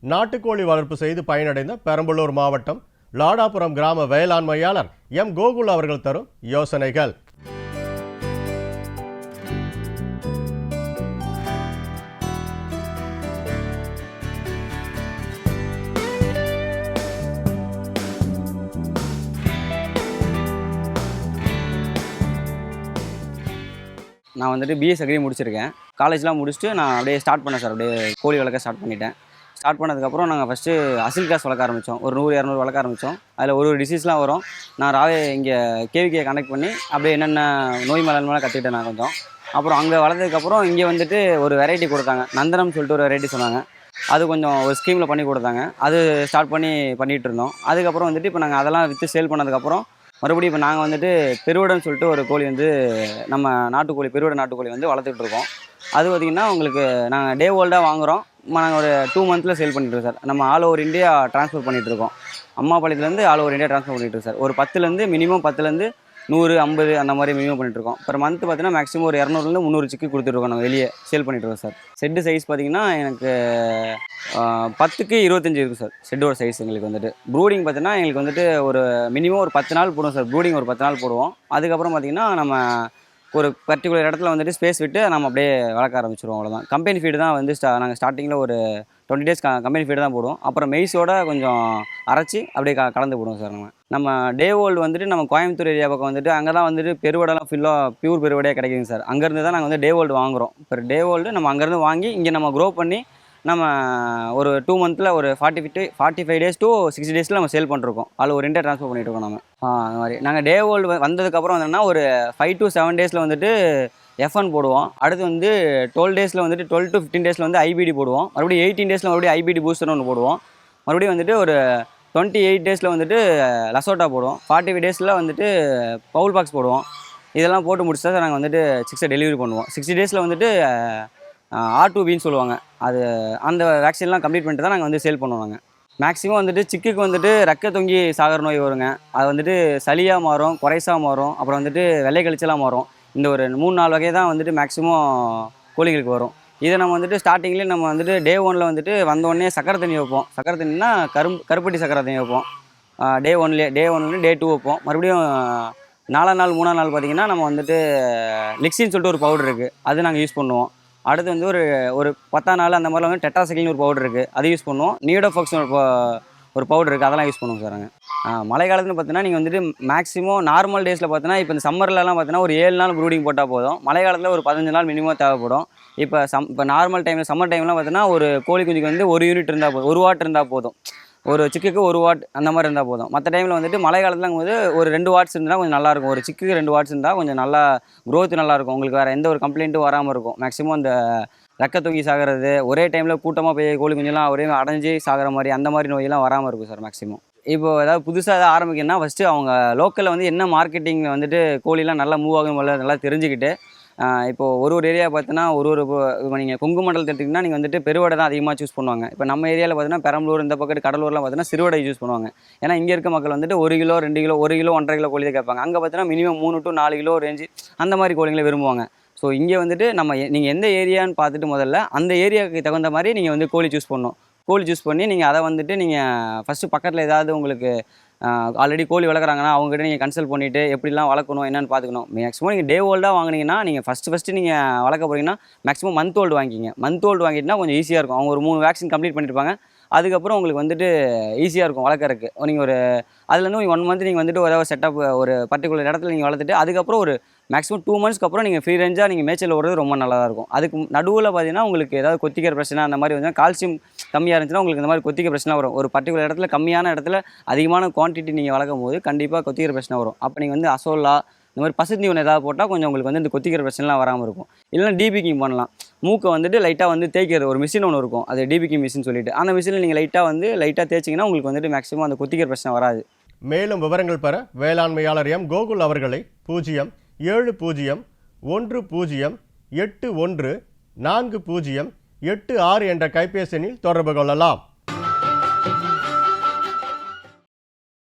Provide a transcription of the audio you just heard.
நாட்டுக்கோழி வளர்ப்பு செய்து பயனடைந்த பெரம்பலூர் மாவட்டம் லாடாபுரம் கிராம வேளாண்மையாளர் எம் கோகுல் அவர்கள் தரும் யோசனைகள். நான் வந்துட்டு பிஎஸ் அக்ரி முடிச்சிருக்கேன். காலேஜ்லாம் முடிச்சுட்டு நான் அப்படியே ஸ்டார்ட் பண்ணேன் சார். அப்படியே கோழி வளர்க்க ஸ்டார்ட் பண்ணிட்டேன். ஸ்டார்ட் பண்ணதுக்கப்புறம் நாங்கள் ஃபஸ்ட்டு அசில் கிளாஸ் வளர்க்க ஆரம்பித்தோம். ஒரு 100-200 வளர்க்க ஆரம்பித்தோம். அதில் ஒரு டிசீஸ்லாம் வரும். நான் இங்கே கேவிகே கனெக்ட் பண்ணி அப்படியே என்னென்ன நோய் மேலாண்மைலாம் கற்றுக்கிட்டேன் நான் கொஞ்சம். அப்புறம் அங்கே வளர்ந்ததுக்கப்புறம் இங்கே வந்துட்டு ஒரு வெரைட்டி கொடுத்தாங்க. நந்தனம் சொல்லிட்டு ஒரு வெரைட்டி சொன்னாங்க. அது கொஞ்சம் ஒரு ஸ்கீமில் பண்ணி கொடுத்தாங்க. அது ஸ்டார்ட் பண்ணிகிட்டு இருந்தோம். அதுக்கப்புறம் வந்துட்டு இப்போ நாங்கள் அதெல்லாம் விற்று சேல் பண்ணதுக்கப்புறம் மறுபடியும் இப்போ நாங்கள் வந்துட்டு பெருவிடன்னு சொல்லிட்டு ஒரு கோழி வந்து நம்ம நாட்டுக்கோழி பெருவிட நாட்டுக்கோழி வந்து வளர்த்துக்கிட்டு இருக்கோம். அது பார்த்திங்கன்னா உங்களுக்கு நாங்கள் டே ஓல்டாக வாங்குகிறோம். நாங்கள் ஒரு 2 மந்த்தில் சேல் பண்ணிட்டுருக்கோம் சார். நம்ம ஆல் ஓவர் இந்தியா ட்ரான்ஸ்ஃபர் பண்ணிகிட்ருக்கோம். அம்மாபாளையத்துலேருந்து ஆல் ஓவர் இந்தியா ட்ரான்ஸ்ஃபர் பண்ணிகிட்ருக்கோம் சார். ஒரு 10லேருந்து மினிமம் 10லேருந்து 100, 50 அந்த மாதிரி மினிமம் பண்ணிட்டுருக்கோம். பர் மந்த் பார்த்தீங்கன்னா மேக்ஸிமம் ஒரு 200லேருந்து 300 சிக்கி கொடுத்துட்ருக்கோம். நம்ம வெளியே சேல் பண்ணிட்டுருக்கோம் சார். செட்டு சைஸ் பார்த்திங்கன்னா எனக்கு 10க்கு 25 இருக்குது சார். ஷெட்டோட சைஸ் எங்களுக்கு வந்துட்டு. ப்ரூடிங் பார்த்தீங்கன்னா எங்களுக்கு வந்துட்டு ஒரு மினிமம் ஒரு 10 நாள் போடுவோம் சார். ப்ரூடிங் ஒரு 10 நாள் போடுவோம். அதுக்கப்புறம் பார்த்திங்கன்னா நம்ம ஒரு பர்டிகுலர் இடத்துல வந்துட்டு ஸ்பேஸ் விட்டு நம்ம அப்படியே வளர்க்க ஆரம்பிச்சிடுவோம். அவ்வளோதான். கம்பெனி ஃபீடு தான் வந்து நாங்கள் ஸ்டார்டிங்கில் ஒரு 20 டேஸ் கம்பெனி ஃபீடு தான் போடுவோம். அப்புறம் மெய்ஸோட கொஞ்சம் அரைச்சி அப்படியே கலந்து போடுவோம் சார். நம்ம டே ஓல்டு வந்துட்டு நம்ம கோயம்புத்தூர் ஏரியா பக்கம் வந்துட்டு அங்கே தான் வந்துட்டு பெருவடெல்லாம் ஃபுல்லாக பியூர் பெருவடையாக கிடைக்குங்க சார். அங்கேருந்து தான் நாங்கள் வந்து டே ஓல்டு வாங்குகிறோம். இப்போ டே ஓல்டு நம்ம அங்கேருந்து வாங்கி இங்கே நம்ம க்ரோ பண்ணி நம்ம ஒரு 2 மந்த்தில் ஒரு 45 டேஸ் to 60 டேஸில் நம்ம சேல் பண்ணிருக்கோம். அதில் ஒரு இண்டியா ட்ரான்ஸ்ஃபர் பண்ணிகிட்ருக்கோம் நம்ம. அந்த மாதிரி நாங்கள் டே ஓல்டு வந்ததுக்கப்புறம் என்னென்னா ஒரு 5 to 7 டேஸில் வந்துட்டு F1 போடுவோம். அடுத்து வந்து 12 டேஸில் வந்துட்டு 12 to 15 டேஸில் வந்து IBD போடுவோம். மறுபடியும் 18 டேஸில் மறுபடியும் IBD பூஸ்டர்னு ஒன்று போடுவோம். மறுபடியும் வந்துட்டு ஒரு 28 டேஸில் வந்துட்டு லசோட்டா போடுவோம். 45 டேஸில் வந்துட்டு பவுல் பாக்ஸ் போடுவோம். இதெல்லாம் போட்டு முடிச்சா தான் நாங்கள் வந்துட்டு சிக்ஸை டெலிவரி பண்ணுவோம். 60 டேஸில் வந்துட்டு R2Bன்னு சொல்லுவாங்க. அது அந்த வேக்சின்லாம் கம்ப்ளீட் பண்ணிட்டு தான் நாங்கள் வந்து சேல் பண்ணுவோம். நாங்கள் மேக்ஸிமம் வந்துட்டு சிக்குக்கு வந்துட்டு ரெக்க தொங்கி சாகர நோய் வருங்க. அது வந்துட்டு சளியாக மாறும், குறைசாக மாறும், அப்புறம் வந்துட்டு வெள்ளை கழிச்சலாக மாறும். இந்த ஒரு 3-4 வகை தான் வந்துட்டு மேக்ஸிமம் கோழிகளுக்கு வரும். இதை நம்ம வந்துட்டு ஸ்டார்டிங்லேயே நம்ம வந்துட்டு டே 1ல் வந்துட்டு வந்தோடனே சக்கரை தண்ணி வைப்போம். சக்கரை தண்ணினா கருப்பட்டி சக்கரை தண்ணி வைப்போம். டே 1லேருந்து டே 2 வைப்போம். மறுபடியும் 4ஆம் நாள் 3ஆம் நாள் பார்த்திங்கன்னா நம்ம வந்துட்டு லிக்ஸின்னு சொல்லிட்டு ஒரு பவுடர் இருக்குது. அது நாங்கள் யூஸ் பண்ணுவோம். அடுத்து வந்து ஒரு 10ஆம் நாள் அந்த மாதிரிலாம் வந்து டெட்ராசைக்ளின் ஒரு பவுடர் இருக்குது. அது யூஸ் பண்ணுவோம். நியோடோஃபாக்ஸ்னு ஒரு பவுடர் இருக்குது. அதெல்லாம் யூஸ் பண்ணுவோம் சார். நாங்கள் மழை காலத்தில் பார்த்தீங்கன்னா நீங்கள் வந்துட்டு மேக்ஸிமம் நார்மல் டேஸில் பார்த்தீங்கன்னா இப்போ இந்த சம்மர்லலாம் பார்த்தீங்கன்னா ஒரு 7 நாள் ப்ரூடிங் போட்டால் போதும். மழை காலத்தில் ஒரு 15 நாள் மினிமம் தேவைப்படும். இப்போ நார்மல் டைமில் சம்மர் டைம்லாம் பார்த்தீங்கன்னா ஒரு கோழி குஞ்சுக்கு வந்து 1 யூனிட் இருந்தால் போதும், 1 வாட் இருந்தால் போதும். ஒரு சிக்குக்கு 1 வாட் அந்த மாதிரி இருந்தால் போதும். மற்ற டைமில் வந்துட்டு மழை காலத்தில் வந்து ஒரு 2 வாட்ஸ் இருந்தால் கொஞ்சம் நல்லாயிருக்கும். ஒரு சிக்குக்கு 2 வாட்ஸ் இருந்தால் கொஞ்சம் நல்லா க்ரோத் நல்லாயிருக்கும். உங்களுக்கு வேறு எந்த ஒரு கம்ப்ளைண்ட்டும் வராமல் இருக்கும். மேக்ஸிமம் அந்த ரெக்க தூக்கி சாகிறது, ஒரே டைமில் கூட்டமாக போய் கோழி குஞ்செல்லாம் ஒரே அடைஞ்சி சாகிற மாதிரி அந்த மாதிரி நோயெல்லாம் வராமல் இருக்கும் சார். மேக்ஸிமம் இப்போ ஏதாவது புதுசாக எதாவது ஆரம்பிக்கணும்னா ஃபஸ்ட்டு அவங்க லோக்கலில் வந்து என்ன மார்க்கெட்டிங் வந்துட்டு கோழிலாம் நல்லா மூவ் ஆகும் போல நல்லா தெரிஞ்சுக்கிட்டு இப்போது ஒரு ஏரியா பார்த்தீங்கன்னா இப்போ நீங்கள் கொங்கு மண்டலத்தை எடுத்திங்கன்னா நீங்கள் வந்துட்டு பெருவடை தான் அதிகமாக சூஸ் பண்ணுவாங்க. இப்போ நம்ம ஏரியாவில் பார்த்தீங்கன்னா பெரம்பலூர் இந்த பக்கம் கடலூர்லாம் பார்த்தீங்கன்னா சிறுவடை யூஸ் பண்ணுவாங்க. ஏன்னா இங்கே இருக்க மக்கள் வந்துட்டு 1 கிலோ 2 கிலோ 1 கிலோ 1.5 கிலோ கோழி தான் கேட்பாங்க. அங்கே பார்த்தீங்கன்னா மினிமம் 3 to 4 கிலோ ரேஞ்சு அந்த மாதிரி கோழிங்களை விரும்புவாங்க. ஸோ இங்கே வந்துட்டு நீங்கள் எந்த ஏரியான்னு பார்த்துட்டு முதல்ல அந்த ஏரியாவுக்கு தகுந்த மாதிரி நீங்கள் வந்து கோழி சூஸ் பண்ணணும். கோழி சூஸ் பண்ணி நீங்கள் அதை வந்துட்டு நீங்கள் ஃபஸ்ட்டு பக்கத்தில் ஏதாவது உங்களுக்கு ஆல்ரெடி கோழி வளர்க்குறாங்கன்னா அவங்ககிட்ட நீங்கள் கன்சல்ட் பண்ணிவிட்டு எப்படிலாம் வளர்க்கணும் என்னென்னு பார்த்துக்கணும். மேக்ஸிமம் நீங்கள் டே ஓல்டாக வாங்கினீங்கன்னா நீங்கள் ஃபஸ்ட்டு நீங்கள் வளர்க்க போகிறீங்கன்னா மேக்ஸிமம் மந்த் ஓல்டு வாங்கிக்கிங்க. மந்த் ஓல்டு வாங்கிட்டுனா கொஞ்சம் ஈஸியாக இருக்கும். அவங்க ஒரு 3 வேக்சின் கம்ப்ளீட் பண்ணியிருப்பாங்க. அதுக்கப்புறம் உங்களுக்கு வந்துட்டு ஈஸியாக இருக்கும் வளர்க்குறதுக்கு. நீங்கள் அதுலேருந்து 1 மந்த் நீங்கள் வந்துட்டு ஏதாவது செட்டப் ஒரு பர்டிகுலர் இடத்துல நீங்கள் வளர்த்துட்டு அதுக்கப்புறம் ஒரு மேக்ஸிமம் 2 மந்த்ஸ்க்கு அப்புறம் நீங்கள் ஃப்ரீ ரேஞ்சாக நீங்கள் மேய்ச்சல் ஓடுறது ரொம்ப நல்லா இருக்கும். அதுக்கு நடுவில் பார்த்தீங்கன்னா உங்களுக்கு ஏதாவது கொத்திக்கிற பிரச்சனை அந்த மாதிரி வந்து கால்சியம் கம்மியாக இருந்துச்சுன்னா உங்களுக்கு இந்த மாதிரி கொத்திக்கிற பிரச்சனை வரும். ஒரு பர்டிகுலர் இடத்துல கம்மியான இடத்துல அதிகமான குவான்டிட்டி நீங்கள் வளர்க்கும் போது கண்டிப்பாக கொத்திக்கிற பிரச்சனை வரும். அப்போ நீங்கள் வந்து அசோலா இந்த மாதிரி பசுந்தீவனம் ஏதாவது போட்டால் கொஞ்சம் உங்களுக்கு வந்து இந்த கொத்திக்கிற பிரச்சனைலாம் வராமல் இருக்கும். இல்லைனா டிபிக்கிங் பண்ணலாம். மூக்கை வந்துட்டு லைட்டாக வந்து தேய்க்கிறது ஒரு மிஷின் ஒன்று இருக்கும். அது டிபிக்கிங் மிஷின் சொல்லிட்டு அந்த மிஷினில் நீங்கள் லைட்டாக தேய்ச்சிங்கன்னா உங்களுக்கு வந்துட்டு மேக்ஸிமம் அந்த கொத்திக்கிற பிரச்சனை வராது. மேலும் விவரங்கள் பெற வேளாண்மையாளர் எம் கோகுல் அவர்களை 07010818086 என்ற கைபேசி எண்ணில் தொடர்பு கொள்ளலாம்.